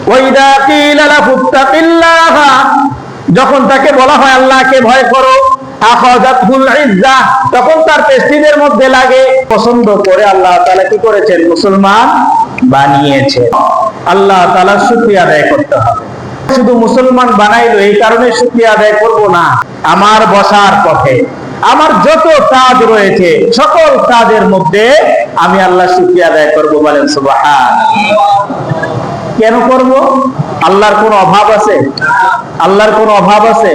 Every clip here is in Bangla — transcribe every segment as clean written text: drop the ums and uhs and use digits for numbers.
ওয়াইদা কিলা লাহুত্তাকিল্লাহ, যখন তাকে বলা হয় আল্লাহকে ভয় করো, আখাযাতহুল ইজ্জা, তখন তার পেস্টিদের মধ্যে লাগে। পছন্দ করে আল্লাহ তাআলা কি করেছেন? মুসলমান বানিয়েছে। আল্লাহ তাআলার শুকরিয়া আদায় করতে হবে। শুধু মুসলমান বানাইলো এই কারণে শুকরিয়া আদায় করব না। আমার বসার পথে আমার যত কাজ রয়েছে সকল কাজের মধ্যে আমি আল্লাহ শুকরিয়া আদায় করব। বলেন সুবহানাল্লাহ। কেন করব? আল্লাহর কোন অভাব আছে? আল্লাহর কোন অভাব আছে?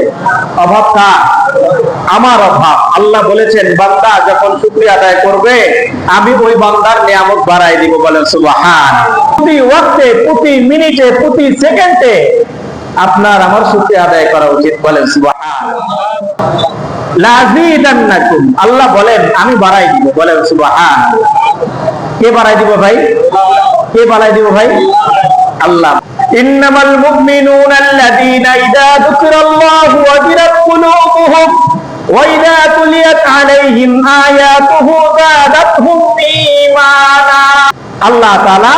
অভাব কার? আমার অভাব। আল্লাহ বলেছেন বান্দা যখন শুকরিয়া আদায় করবে আমি ওই বান্দার নিয়ামত বাড়াই দিব। বলেন সুবহানাল্লাহ। প্রতি ওয়াক্তে, প্রতি মিনিটে, প্রতি সেকেন্ডে আপনার আমার শুকরিয়া আদায় করা উচিত। বলেন সুবহানাল্লাহ। লাযিদান্নাকুম, আল্লাহ বলেন আমি বাড়াই দিব। বলেন সুবহানাল্লাহ। কে বাড়াই দিব ভাই? কে বাড়াই দিব ভাই? আল্লাহ। ইন্নামাল মুমিনুনা আল্লাযীনা ইযা যুকিরাল্লাহু ওয়াজিলাত কুলুবুহুম ওয়া ইযা তুলিয়াত আলাইহিম আয়াতুহু যাদাতহুম ঈমানা। আল্লাহ তাআলা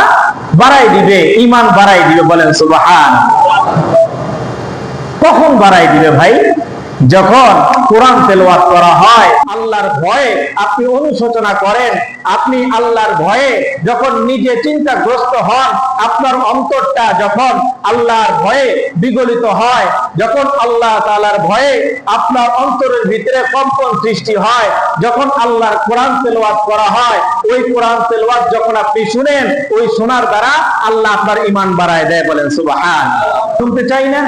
বাড়াই দিবে, ঈমান বাড়াই দিবে। বলেন সুবহানাল্লাহ। কখন বাড়াই দিবে ভাই? যখন কোরআন তেলাওয়াত করা হয়, আল্লাহর ভয়ে আপনি অনুশোচনা করেন, আপনি আল্লাহর ভয়ে যখন নিজে চিন্তাগ্রস্ত হন, আপনার অন্তরটা যখন আল্লাহর ভয়ে বিগলিত হয়, যখন আল্লাহ তাআলার ভয়ে আপনার অন্তরের ভিতরে কম্পন সৃষ্টি হয়, যখন আল্লাহর কোরআন তেলাওয়াত করা হয়, ওই কোরআন তেলাওয়াত যখন আপনি শুনেন, ওই শোনার দ্বারা আল্লাহ আপনার ঈমান বাড়ায় দেয়। বলেন সুবহানাল্লাহ। শুনতে চাই না?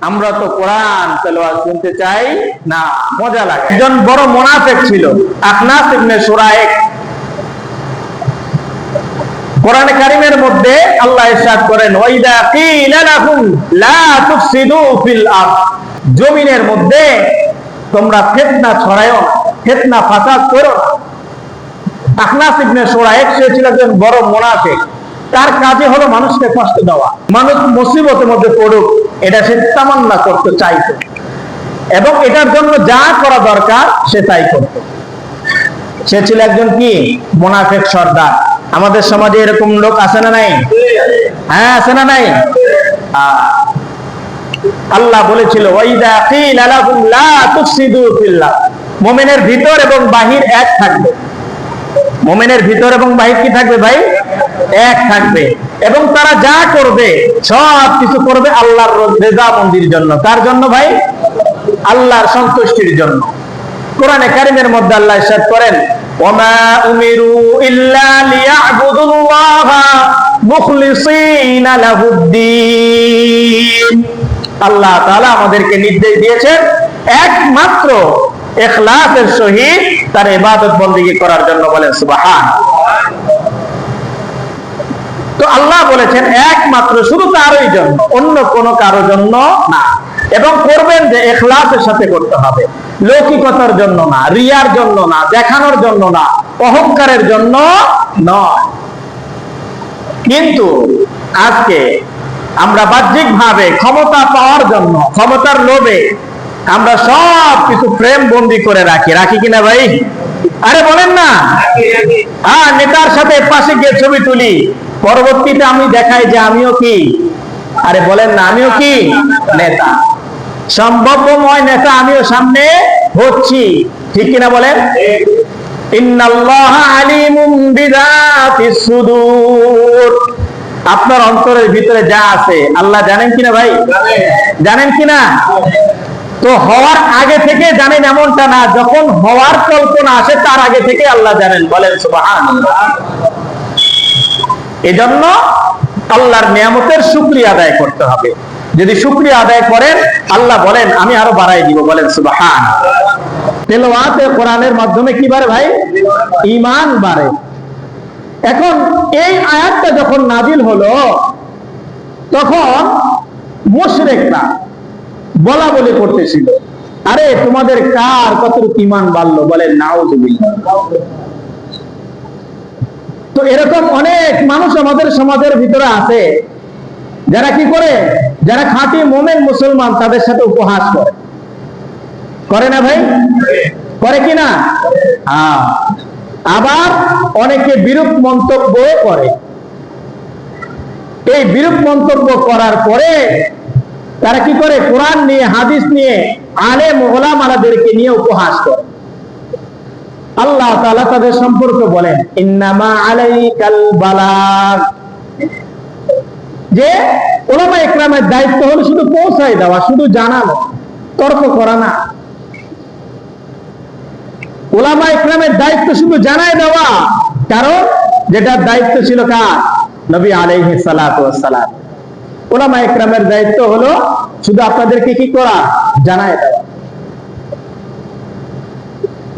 আমরা তো কোরআন তেলাওয়াত শুনতে চাই না, মজা লাগে। একজন বড় মুনাফিক ছিল, আখনাস ইবনে শুরাইক। কোরআনে কারীমের মধ্যে আল্লাহ ইরশাদ করেন ওয়াইদা কিলা লাহুম লা তুফসিদু ফিল আরদ, জমিনের মধ্যে তোমরা ফিতনা ছড়ায়ো, ফিতনা ফাসাদ করো। আখনাস ইবনে শুরাইক সে ছিল একজন বড় মুনাফিক। তার কাজে হলো মানুষকে কষ্ট দেওয়া, মানুষ মুসিবতের মধ্যে পড়ুক এটা সে তামান্না করতে চাইতো, এবং এটার জন্য যা করা দরকার সে তাই করত। সে ছিল একজন কি? মুনাফিক সর্দার। আমাদের সমাজে এরকম লোক আছে না নাই? হ্যাঁ, আছে না নাই? আল্লাহ বলেছিল ওয়াইদা কিলা লাহুম লা তুফসিদু ফিল আরদ, মুমিনের ভিতর এবং বাহির এক থাকবে। মুমিনের ভিতর এবং বাহির কি থাকবে ভাই? এক থাকবে। এবং তারা যা করবে সব কিছু করবে আল্লাহর রেজামন্দির জন্য। তার জন্য ভাই? আল্লাহর সন্তুষ্টির জন্য। কোরআনে কারীমের মধ্যে আল্লাহ ইরশাদ করেন ওয়ামা উমিরু ইল্লা লিয়াবুদুল্লাহা মুখলিসিনা লাহুদ্দিন। আল্লাহ তাআলা আমাদেরকে নির্দেশ দিয়েছেন একমাত্র ইখলাসের সহিত তার ইবাদত বندگی করার জন্য। বলেন সুবহানাল্লাহ। তো আল্লাহ বলেছেন একমাত্র শুধু তারই জন্য, অন্য কোনো কারো জন্য না। এবং করবেন যে ইখলাসের সাথে করতে হবে, লৌকিকতার জন্য না, রিয়ার জন্য না, দেখানোর জন্য না, অহংকারের জন্য নয়। কিন্তু আজকে আমরা বাহ্যিকভাবে ক্ষমতা পাওয়ার জন্য, ক্ষমতার লোভে আমরা সব কিছু ফ্রেম বন্দি করে রাখি, রাখি কিনা ভাই? আরে বলেন না। হ্যাঁ, নেতার সাথে পাশে গিয়ে ছবি তুলি, পরবর্তীতে আমি দেখাই যে আমিও কি, আরে বলেন না, আমিও কি নেতা, সম্ভাব্যময় নেতা আমিও সামনে হচ্ছি, ঠিক কিনা বলেন? ইন্নাল্লাহা আলিমুম বিযাতিস সুদূর, আপনার অন্তরের ভিতরে যা আছে আল্লাহ জানেন কিনা ভাই? জানেন কিনা? তো হওয়ার আগে থেকে জানেন এমনটা না, যখন হওয়ার কল্পনা আসে তার আগে থেকে আল্লাহ জানেন। বলেন সুবহানাল্লাহ। এজন্য আল্লাহর নিয়ামতের শুকরিয়া আদায় করতে হবে। যদি শুকরিয়া আদায় করেন আল্লাহ বলেন আমি আরো বাড়াই দিব। বলেন সুবহানাল্লাহ। তেলাওয়াতে কোরআনের মাধ্যমে কি বাড়ে ভাই? ঈমান বাড়ে। এখন এই আয়াতটা যখন নাজিল হলো তখন মুশরিকরা বলা বলি করতেছিল, আরে তোমাদের কার কতটুকু ঈমান বাড়লো? বলেন নাউযুবিল্লাহ। তো এরকম অনেক মানুষ আমাদের সমাজের ভিতরে আছে যারা কি করে, যারা খাঁটি মুমিন মুসলমান তাদের সাথে উপহাস করে, করে না ভাই? করে কিনা? হ্যাঁ। আবার অনেকে বিরূপ মন্তব্য করে। এই বিরূপ মন্তব্য করার পরে তারা কি করে? কোরআন নিয়ে, হাদিস নিয়ে, আলেম ওলামাদেরকে নিয়ে উপহাস করে। আল্লাহ তাআলা তাদের সম্পর্কে বলেন, ইন্নামা আলাইকাল বালাগ, যে ওলামা ইকরামের দায়িত্ব হলো শুধু পৌঁছায় দেওয়া, শুধু জানানো, তর্ক করা না। ওলামা ইকরামের দায়িত্ব শুধু জানায় দেওয়া, কারণ যেটার দায়িত্ব ছিল কার? নবী আলাইহিস সালাতু ওয়াস সালাম। ওলামা ইকরামের দায়িত্ব হলো শুধু আপনাদেরকে কি করা? জানায় দেওয়া।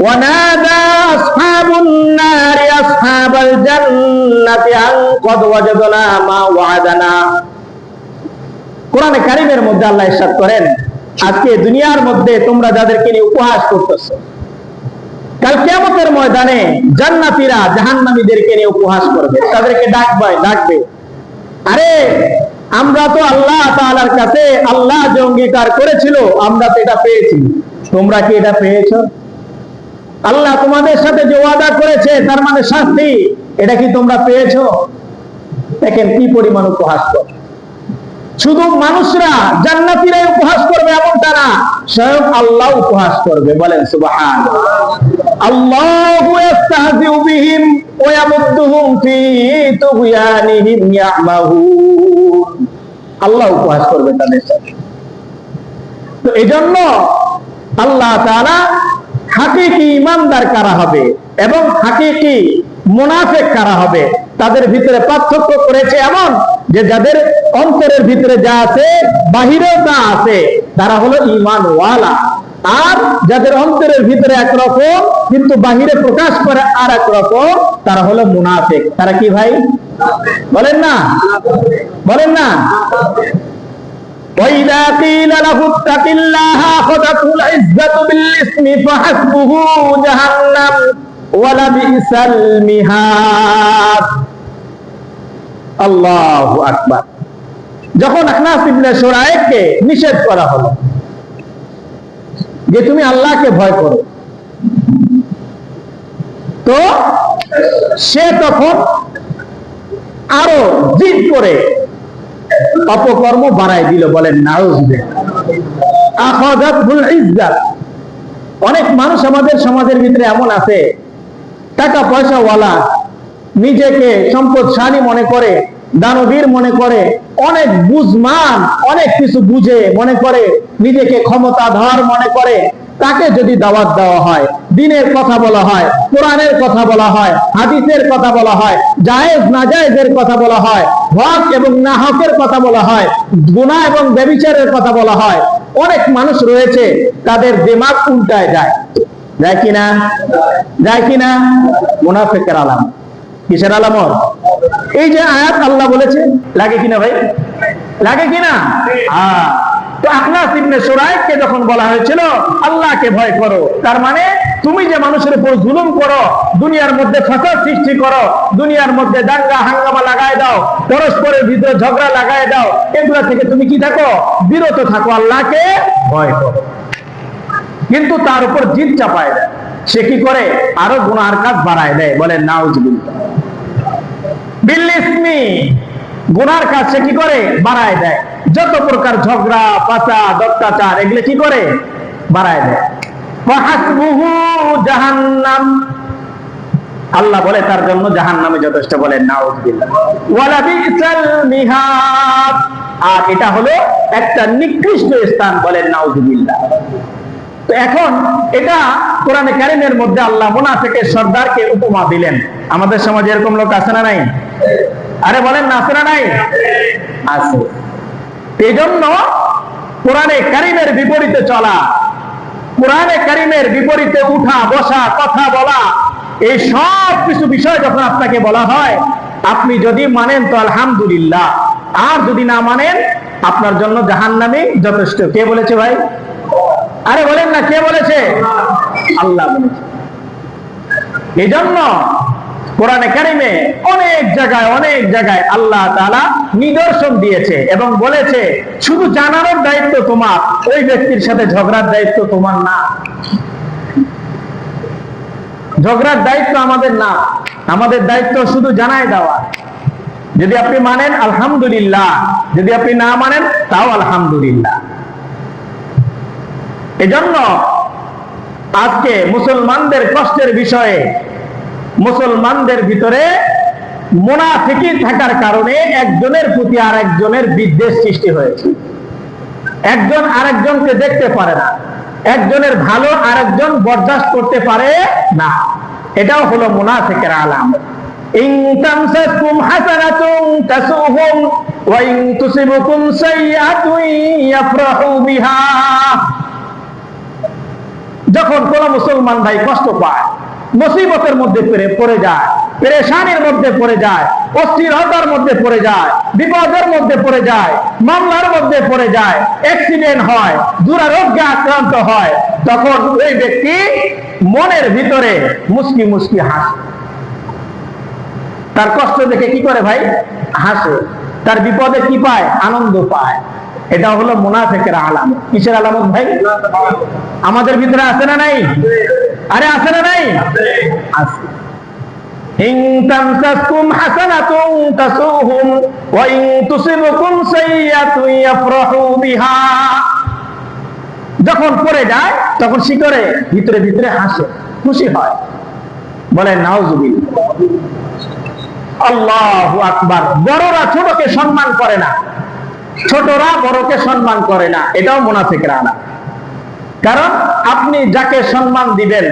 ওয়ানাদা আসহাবুন নারি আসহাবাল জান্নাতি আন ক্বাদ ওয়াজাদনা মা ওয়া'আদানা। কোরআনে কারীমের মধ্যে আল্লাহ ইরশাদ করেন, আজকে দুনিয়ার মধ্যে তোমরা যাদেরকে নিয়ে উপহাস করতেছো, কাল কিয়ামতের ময়দানে জান্নাতীরা জাহান্নামীদেরকে নিয়ে উপহাস করবে, তাদেরকে ডাকবে, আরে আমরা তো আল্লাহ তাআলার কাছে আল্লাহ যে অঙ্গীকার করেছিল আমরা তো এটা পেয়েছি, তোমরা কি এটা পেয়েছো? আল্লাহ তোমাদের সাথে যে ওয়াদা করেছে তার মানে শাস্তি, এটা কি তোমরা পেয়েছো? দেখেন কি পরিমাণ উপহাস করে। শুধু মানুষরা, জান্নাতীরাই উপহাস করবে এমনটা না, স্বয়ং আল্লাহ উপহাস করবে। বলেন সুবহানাল্লাহ। আল্লাহু ইস্তাহজিউ বিহিম ওয়া ইয়ামুদ্দুহুম ফি তুগয়ানিহিম ইয়ামাহুন। আল্লাহ উপহাস করবে তাদের সাথে। তো এজন্য আল্লাহ তাআলা হাকিকি ঈমানদার কারা হবে এবং হাকিকি মুনাফিক কারা হবে তাদের ভিতরে পার্থক্য করেছে, এমন যে যাদের অন্তরের ভিতরে যা আছে বাহিরেও তা আছে তারা হলো ঈমানওয়ালা, আর যাদের অন্তরের ভিতরে একরকম কিন্তু বাহিরে প্রকাশ করে আর একরকম তারা হলো মুনাফিক। তারা কি ভাই? বলেন না, বলেন না। وَإِذَا قِيلَ لَهُ اتَّقِ اللَّهَ أَخَذَتْهُ الْعِزَّةُ بِالْإِثْمِ فَحَسْبُهُ جَهَنَّمُ وَلَبِئْسَ الْمِهَادُ। আল্লাহু আকবার। যখন আখনাস ইবনে শুরাইহকে নিষেধ করা হলো যে তুমি আল্লাহকে ভয় করো, তো সে তখন আরো জিদ করে অপকর্ম বাড়াই দিল। বলেন নাউযুবিল্লাহ। আখাযাতহুল ইজ্জাত। অনেক মানুষ আমাদের সমাজের ভিতরে এমন আছে, টাকা পয়সা ওয়ালা, নিজেকে সম্পদশালী মনে করে, দানবীর মনে করে, অনেক বুঝমান, অনেক কিছু বুঝে মনে করে, নিজেকে ক্ষমতাধর মনে করে। তাকে যদি দাওয়াত দেওয়া হয়, দ্বীনের কথা বলা হয়, কোরআনের কথা বলা হয়, হাদিসের কথা বলা হয়, জায়েজ নাজায়েজের কথা বলা হয়, হক এবং না হকের কথা বলা হয়, গুনাহ এবং ব্যভিচারের কথা বলা হয়, অনেক মানুষ রয়েছে তাদের দিমাগ উল্টায় যায়। যায় কিনা? যায় কিনা? মুনাফিকের আলামত। কিসের আলামত? এই যে আয়াত আল্লাহ বলেছে, লাগে কিনা ভাই? লাগে কিনা? হ্যাঁ। তো আখনাস ইবনে শুরাইহকে যখন বলা হয়েছিল আল্লাহকে ভয় করো, তার মানে তুমি যে মানুষের উপর জুলুম করো, দুনিয়ার মধ্যে ফাসাদ সৃষ্টি করো, দুনিয়ার মধ্যে দাঙ্গা হাঙ্গামা লাগায় দাও, পরস্পরের ভিতরে ঝগড়া লাগায় দাও, এগুলা থেকে তুমি কি থাকো? বিরত থাকো, আল্লাহকে ভয় করো। কিন্তু তার উপর জিদ চাপায় দেয়, সে কি করে? আরো গুনাহের কাজ বাড়ায় দেয়। বলেন নাউযুবিল্লাহ। বিল ইসমি, গুনার কাজ সে কি করে? বাড়ায় দেয়। যত প্রকার ঝগড়া, ফাসাদ, অত্যাচার এগুলো কি করে? বাড়ায় দেয়। ফাহাসবুহু জাহান্নাম, আল্লাহ বলে তার জন্য জাহান্নামে যথেষ্ট। বলেন নাউযুবিল্লাহ। ওয়ালা বিসাল মিহাদ, আর এটা হলো একটা নিকৃষ্ট স্থান। বলেন নাউযুবিল্লাহ। তো এখন এটা কোরআনে কারীমের মধ্যে আল্লাহ মুনাফিকের সর্দারকে উপমা দিলেন। আমাদের সমাজে এরকম লোক আছে না নাই? আরে বলেন না, আছে না নাই? আছে। এই জন্য কোরআনে কারীমের বিপরীতে চলা, কোরআনে কারীমের বিপরীতে উঠা বসা, কথা বলা, এই সব কিছু বিষয় যখন আপনাকে বলা হয়, আপনি যদি মানেন তো আলহামদুলিল্লাহ, আর যদি না মানেন আপনার জন্য জাহান্নামই যথেষ্ট। কে বলেছে ভাই? আরে বলেন না, কে বলেছে? আল্লাহ বলেছে। এই জন্য কোরআনে কারীমে অনেক জায়গায় আল্লাহ তাআলা নিদর্শন দিয়েছে এবং বলেছে শুধু জানানোর দায়িত্ব তোমার, ওই ব্যক্তির সাথে ঝগড়ার দায়িত্ব তোমার না। ঝগড়ার দায়িত্ব আমাদের না, আমাদের দায়িত্ব শুধু জানায় দেওয়া। যদি আপনি মানেন আলহামদুলিল্লাহ, যদি আপনি না মানেন তাও আলহামদুলিল্লাহ। এজন্য আজকে মুসলমানদের কষ্টের বিষয়ে মুসলমানদের ভিতরে মুনাফিকি থাকার কারণে একজনের প্রতি আরেকজনের বিদ্বেষ সৃষ্টি হয়েছে। একজন আরেকজনকে দেখতে পারে না, একজনের ভালো আরেকজন বরদাস্ত করতে পারে না। এটাও হলো মুনাফিকের আলামত। ইন তামসাসকুম হাসানাতুন তাসুহুম ওয়া ইন তুসিবকুম সাইয়্যাতুন ইয়াফরাহু বিহা। যখন কোন মুসলমান ভাই কষ্ট পায়, মুসিবতের মধ্যে পড়ে যায়, পেরেশানির মধ্যে পড়ে যায়, অস্থিরতার মধ্যে পড়ে যায়, বিপদের মধ্যে পড়ে যায়, মামলার মধ্যে পড়ে যায়, অ্যাক্সিডেন্ট হয়, দুরারোগ্যে আক্রান্ত হয়, তখন ওই ব্যক্তি মনের ভিতরে মুস্কি মুস্কি হাসে। তার কষ্ট দেখে কি করে ভাই? হাসে। তার বিপদে কি পায়? আনন্দ পায়। এটা হলো মুনাফিকের আলামত। কিসের আলামত ভাই? আমাদের ভিতরে আছে না নাই? আরে আছে না নাই? আছে। ইন তামসাসকুম হাসানাতুন তাসুহুম ওয়া ইন তুসিবকুম সাইয়্যাতুন ইয়াফরাহু বিহা। যখন পড়ে যায় তখন শিকরে ভিতরে ভিতরে হাসে, খুশি হয়। বলেন নাউজুবিল্লাহ। আল্লাহু আকবার। বড়রা ছোটকে সম্মান করে না, ছোটরা বড়কে সম্মান করে না, এটাও মুনাফিকের আলামত। কারণ আপনি যাকে সম্মান দিবেন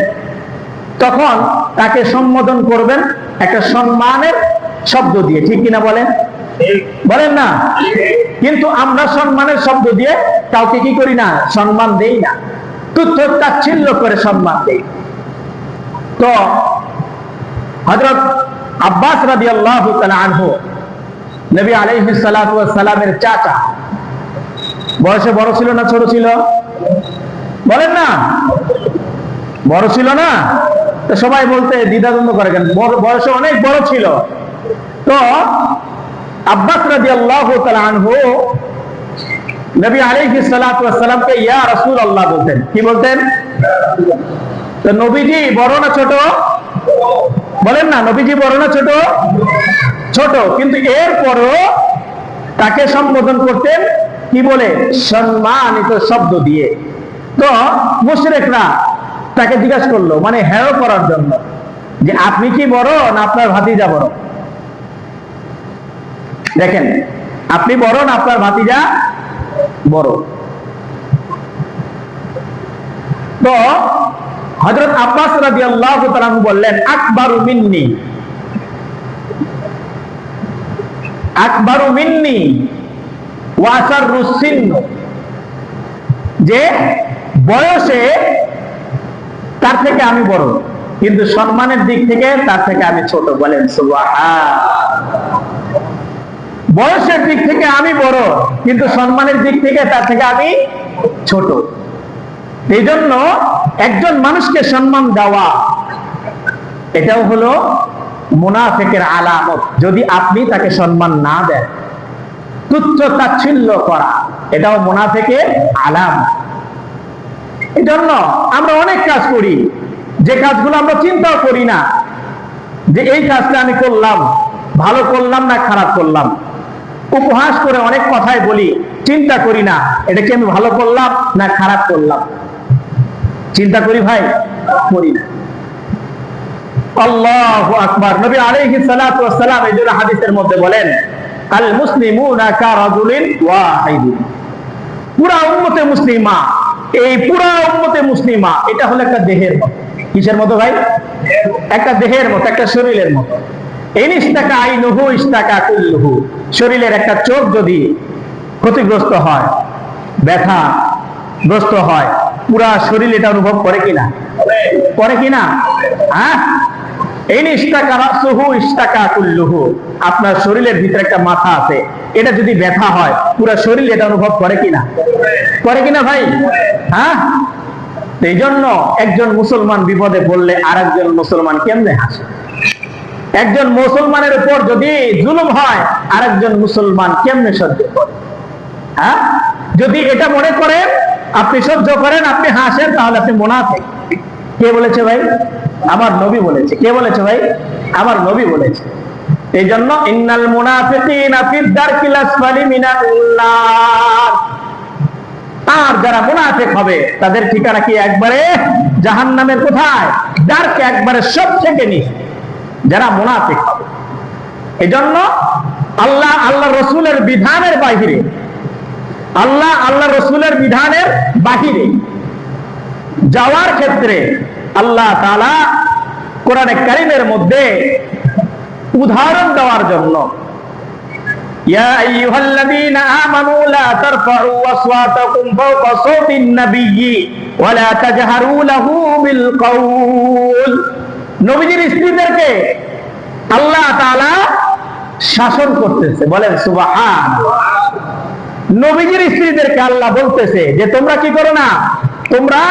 তখন তাকে সম্বোধন করবেন একটা সম্মানের শব্দ দিয়ে, ঠিক কিনা বলেন? বলেন না? কিন্তু আমরা সম্মানের শব্দ দিয়ে কাউকে কি করি না? সম্মান দেই না, তুচ্ছ তাচ্ছিল্য করে সম্মান দেই। তো হযরত আব্বাস রাদিয়াল্লাহু তাআলা আনহু, নবী আলাইহিস সালাতু ওয়াস সালামের চাচা, বয়সে বড় ছিল না ছোট ছিল? বলেন না? বড় ছিল না? তো সবাই বলতে দ্বিধাদ্বন্দ্ব করে কেন? বয়সে অনেক বড় ছিল। তো আব্বাস রাদিয়াল্লাহু তাআলা আনহু নবী আলাইহিস সালাতু ওয়াস সালামকে ইয়া রাসূলুল্লাহ বলতেন। কি বলতেন? তো নবীজি বড় না ছোট? বলেন না, নবীজি বড় না ছোট? ছোট। কিন্তু এরপরও তাকে সম্বোধন করতেন কি বলে? সম্মানিত শব্দ দিয়ে। তো মুশরিকরা তাকে জিজ্ঞাসা করলো, মানে হেয় করার জন্য, যে আপনি কি বড় না আপনার ভাতিজা বড়? দেখেন, আপনি বড় না আপনার ভাতিজা বড়? তো হযরত আব্বাস রাদিয়াল্লাহু তাআলা বললেন, আকবারু মিন্নি, আকবারু মিন্নি ওয়া আসাররু সিন্ন। যে বয়সে তার থেকে আমি বড়, কিন্তু সম্মানের দিক থেকে তার থেকে আমি ছোট। বলেন সুবহানাল্লাহ। বয়সের দিক থেকে আমি বড়, কিন্তু সম্মানের দিক থেকে তার থেকে আমি ছোট। এই জন্য একজন মানুষকে সম্মান দেওয়া, এটাও হলো মুনাফিকের আলামত। যদি আপনি তাকে সম্মান না দেন, তুচ্ছ তাচ্ছিল্য করা, এটাও মুনাফিকের আলামত। এই জন্য আমরা অনেক কাজ করি, যে কাজগুলো আমরা চিন্তাও করি না যে এই কাজটা আমি করলাম, ভালো করলাম না খারাপ করলাম। উপহাস করে অনেক কথাই বলি, চিন্তা করি না এটাকে আমি ভালো করলাম না খারাপ করলাম। চিন্তা করি ভাই? করি না। আল্লাহু আকবার। নবী আলাইহিস সালাতু ওয়াস সালাম এই জন্য হাদিসের মধ্যে বলেন, আল মুসলিমুনা কারাজুলিন ওয়াহিদিন। পুরা উম্মতে মুসলিমা, এই পুরা উম্মতে মুসলিমা এটা হলো একটা দেহের মতো। কিসের মতো ভাই? একটা দেহের মতো, একটা শরীরের মতো। ইনিস্তাকা আইনুহু ইস্তাকা কুল্লুহু। শরীরের একটা চোখ যদি ক্ষতিগ্রস্ত হয়, ব্যথাগ্রস্ত হয়, পুরা শরীর এটা অনুভব করে কিনা? করে কিনা? হ্যাঁ। ইনিস্তাকা রাসুহু ইস্তাকা কুল্লুহু। আপনার শরীরের ভিতরে একটা মাথা আছে, এটা যদি ব্যথা হয় পুরা শরীর এটা অনুভব করে কিনা? করে কিনা ভাই? হ্যাঁ। এই জন্য একজন মুসলমান বিপদে পড়লে আরেকজন মুসলমান কেমনে হাসে? একজন মুসলমানের উপর যদি জুলুম হয় আরেকজন মুসলমান কেমনে সহ্য করে? হ্যাঁ। যদি এটা মনে করেন আপনি সহ্য করেন, আপনি হাসেন, তাহলে আপনি মুনাফিক। কে বলেছে ভাই? আমার নবী বলেছে। কে বলেছে ভাই? আমার নবী বলেছে। এই জন্য ইন্নাল মুনাফিকিনা ফিদ দারকিল আসফালি মিনান নার, আর যারা মুনাফিক হবে তাদের ঠিকানা কি একবারে জাহান্নামের কোথায়, দারকে একবারে সবথেকে নিচে, যারা মুনাফিক হবে। এজন্য আল্লাহ রসুলের বিধানের বাহিরে, আল্লাহ রসুলের বিধানের বাহিরে যাওয়ার ক্ষেত্রে আল্লাহ তাআলা কোরআনে কারীমের মধ্যে উদাহরণ দেওয়ার জন্য ইয়া আইয়ুহাল্লাযীনা আমানু লা তারফাউ আসওয়াতাকুম ফাওকা সাওতিন নাবিয়্যি ওয়া লা তাজহারু লাহু বিল কাওল, নবীজির স্ত্রীদেরকে আল্লাহ তাআলা শাসন করতেছে, বলেন সুবহানাল্লাহ। নবীজির স্ত্রীদেরকে আল্লাহ বলতেছে যে তোমরা কি করো না, তোমরা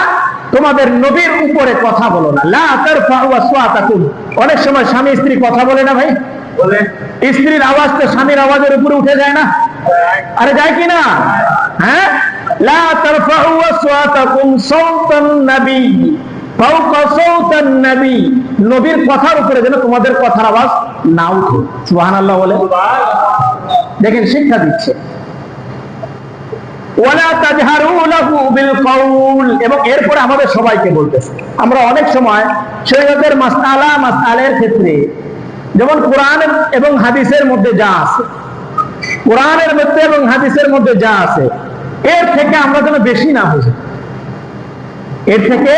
তোমাদের নবীর উপরে কথা বলো না। লা তারফাউ আসওয়াতাকুম, অনেক সময় স্বামী স্ত্রী কথা বলে না ভাই, বলে স্ত্রীর আওয়াজ তো স্বামীর আওয়াজের উপরে উঠে যায় না, আরে যায় কি না? হ্যাঁ, লা তারফাউ আসওয়াতাকুম সাওতান নবী ফাওকা সাওতান নবী, নবীর কথার উপরে যেন তোমাদের কথার আওয়াজ না উঠে। সুবহানাল্লাহ বলে, দেখেন শিক্ষা দিচ্ছে। ওয়ালা তাজহারু লাহু বিল কাওল, এবং এরপরে আমাদের সবাইকে বলতেছে, আমরা অনেক সময় শরীয়তের মাসআলার ক্ষেত্রে, যেমন কোরআন এবং হাদিসের মধ্যে যা আছে, কোরআনের মধ্যে এবং হাদিসের মধ্যে যা আছে, এর থেকে আমরা যেন বেশি না বুঝি, এর থেকে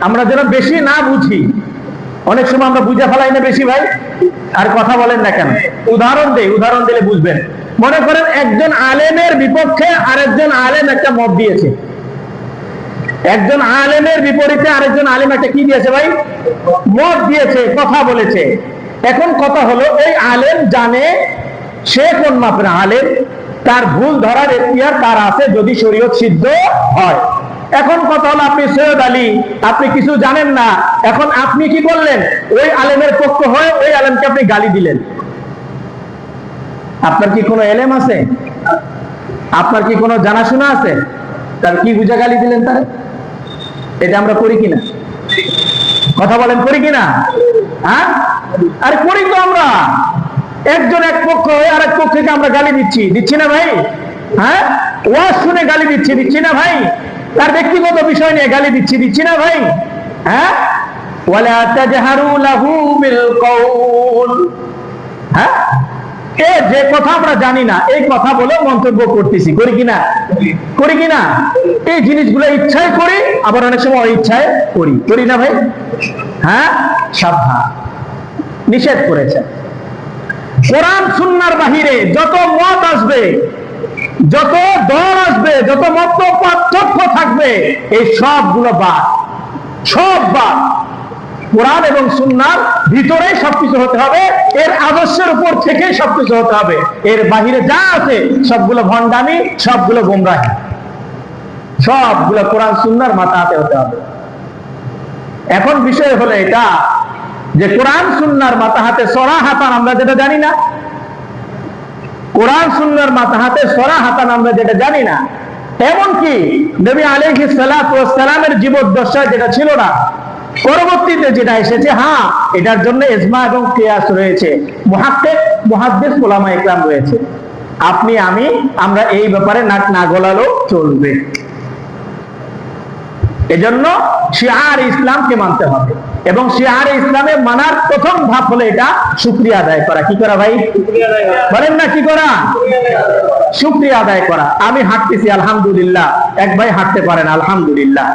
আমরা যেন বেশি না বুঝি। অনেক সময় আমরা বুঝে ফেলাই না বেশি ভাই, আর কথা বলেন না কেন? উদাহরণ দিলে বুঝবেন। মনে করেন একজন আলেমের বিপক্ষে আরেকজন আলেম একটা মত দিয়েছে, একজন আলেমের বিপরীতে আরেকজন আলেম একটা কি দিয়েছে ভাই, মত দিয়েছে, কথা বলেছে। এখন কথা হলো, এই আলেম জানে সে কোন মাপের আলেম, তার ভুল ধরার এখতিয়ার তার আছে যদি শরীয়ত সিদ্ধ হয়। এখন কথা হলো, আপনি সৈয়দ আলী, আপনি কিছু জানেন না, এখন আপনি কি করলেন, ওই আলেমের পক্ষ হয়ে ওই আলেমকে আপনি গালি দিলেন। আপনার কি কোনো এলেম আছে? আপনার কি কোনো জানাশোনা আছে? তার কি বুঝা গালি দিলেন তার? এটা আমরা করি কিনা? কথা বলেন, করি কিনা? হ্যাঁ, আরে করি তো আমরা। একজন এক পক্ষ হয়ে আরেক পক্ষকে আমরা গালি দিচ্ছি না ভাই? হ্যাঁ, ওয়াজ শুনে গালি দিচ্ছি না ভাই? তার ব্যক্তিগত বিষয় নিয়ে গালি দিচ্ছি না ভাই? হ্যাঁ, ওয়ালা তাজহারু লাহু বিল কাওল, হ্যাঁ, যে কথা আমরা জানি না এই কথা বলে মন্তব্য করতেছি, করি কিনা? এই জিনিসগুলো ইচ্ছায় করি, আবার অনেক সময় অনিচ্ছায় করি না ভাই? হ্যাঁ, সাবধান, নিষেধ করেছে। কোরআন সুন্নাহর বাহিরে যত মত আসবে, যত দল আসবে, যত মত পার্থক্য থাকবে, এই সবগুলো সব বাদ। কোরআন এবং সুন্নাহর ভিতরে সবকিছু হতে হবে, এর আদর্শের উপর থেকে সবকিছু হতে হবে। এর বাহিরে যা আছে সবগুলো ভণ্ডামি, সবগুলো গোমরাহি, সবগুলো কোরআন সুন্নাহর মাথা হাতে হতে হবে। এখন বিষয় হলো এটা যে কোরআন সুন্নাহর মাথা হাতে সরাহাতান আমরা যেটা জানি না, কোরআন সুন্নাহর মাথা হাতে সরাহাতান আমরা যেটা জানি না, এমনকি নবী আলাইহিস সালাতু ওয়াস সালামের জীবদ্দশায় যেটা ছিল না, পরবর্তীতে যেটা এসেছে, হ্যাঁ, এটার জন্য ইজমা এবং কিয়াস রয়েছে, মুহাক্কিক মুহাদ্দিস উলামায়ে কেরাম রয়েছে। আপনি আমরা এই ব্যাপারে নাক না গলালেও চলবে। এজন্য শিআর ইসলামকে মানতে হবে, এবং শিআর ইসলামে মানার প্রথম ধাপ হলো এটা শুকরিয়া আদায় করা। কি করা ভাই? বলেন না, কি করা? শুকরিয়া আদায় করা। আমি হাঁটতেছি, আলহামদুলিল্লাহ। এক ভাই হাঁটতে পারেন, আলহামদুলিল্লাহ।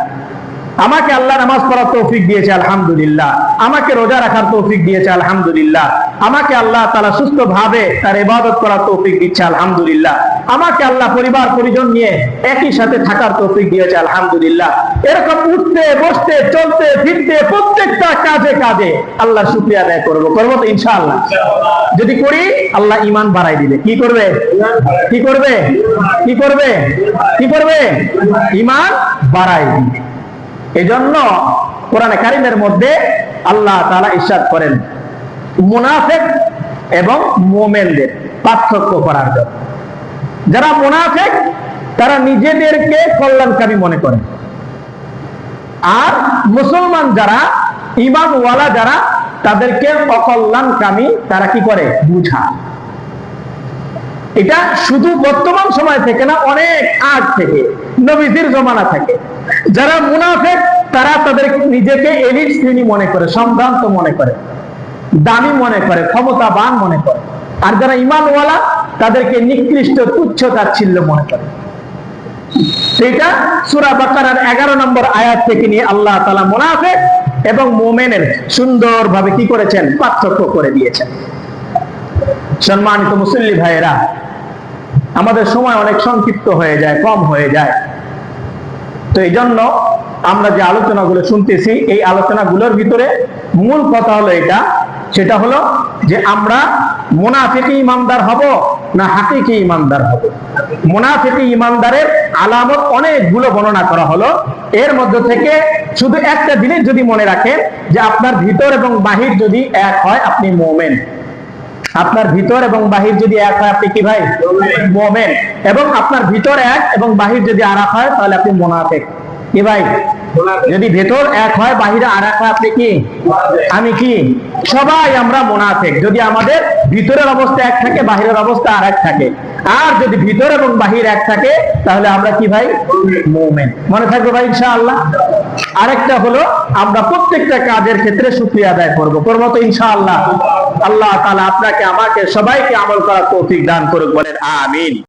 আমাকে আল্লাহ নামাজ পড়ার তৌফিক দিয়েছে, আলহামদুলিল্লাহ। আমাকে রোজা রাখার তৌফিক দিয়েছে, আলহামদুলিল্লাহ। আমাকে আল্লাহ তাআলা সুস্থভাবে তার ইবাদত করার তৌফিক দিচ্ছে, আলহামদুলিল্লাহ। আমাকে আল্লাহ পরিবার পরিজন নিয়ে একই সাথে থাকার তৌফিক দিয়েছে, আলহামদুলিল্লাহ। এরকম উঠতে বসতে চলতে ফিরতে প্রত্যেকটা কাজে আল্লাহ শুকরিয়া আদায় করবো তো ইনশাআল্লাহ। যদি করি, আল্লাহ ঈমান বাড়াই দিবে। কি করবে? ঈমান বাড়াই দিবে। এজন্য কোরআনে কারীমের মধ্যে আল্লাহ তাআলা ইরশাদ করেন মুনাফিক এবং মুমিনদের পার্থক্য করার জন্য। যারা মুনাফিক তারা নিজেদেরকে কল্যাণকামী মনে করে, আর মুসলমান যারা, ঈমানওয়ালা যারা, তাদেরকে অকল্যাণকামী তারা কি করে বুঝায়। এটা শুধু বর্তমান সময় থেকে না, অনেক আগ থেকে, নবীজির জমানা থেকে যারা মুনাফিক তারা তাদের নিজেকে এলিট শ্রেণী মনে করে, সম্ভ্রান্ত মনে করে, দামি মনে করে, ক্ষমতাবান মনে করে। আর যারা ঈমানওয়ালা তাদেরকে নিকৃষ্ট, তুচ্ছ, তাচ্ছিল্য মনে করে। এটা সূরা বাকারার 11 নম্বর আয়াত থেকে নিয়ে আল্লাহ তাআলা মুনাফিক এবং মুমিনের সুন্দরভাবে কি করেছেন, পার্থক্য করে দিয়েছেন। সম্মানিত মুসল্লি ভাইয়েরা, আমাদের সময় অনেক সংক্ষিপ্ত হয়ে যায়, কম হয়ে যায়। তো এই জন্য আমরা যে আলোচনাগুলো শুনতেছি, এই আলোচনাগুলোর ভিতরে মূল কথা হলো এটা, সেটা হলো যে আমরা মুনাফিকি ইমানদার হব না হাকিকি ইমানদার হব। মুনাফিকি ইমানদারের আলামত অনেকগুলো বর্ণনা করা হলো। এর মধ্যে থেকে শুধু একটা জিনিস যদি মনে রাখেন, যে আপনার ভিতর এবং বাহির যদি এক হয় আপনি মুমিন। আপনার ভিতর এবং বাহির যদি এক হয় আপনি কি ভাই? মুমিন। এবং আপনার ভিতর এক এবং বাহির যদি আর এক হয় তাহলে আপনি মুনাফিক। কি ভাই? যদি ভেতর এক হয় বাহিরে আর এক হয় আপনি কি? আমি কি? সবাই আমরা মুনাফিক যদি আমাদের ভিতরের অবস্থা এক থাকে, বাহিরের অবস্থা আর এক থাকে। আর যদি ভিতর এবং বাহির এক থাকে তাহলে আমরা কি ভাই? মুমিন। মনে থাকবে ভাই ইনশাআল্লাহ। আরেকটা হলো আমরা প্রত্যেকটা কাজের ক্ষেত্রে শুকরিয়া আদায় করব তো ইনশাআল্লাহ। আল্লাহ তাআলা আপনাকে, আমাকে, সবাইকে আমল করার তৌফিক দান করুক, বলেন আমিন।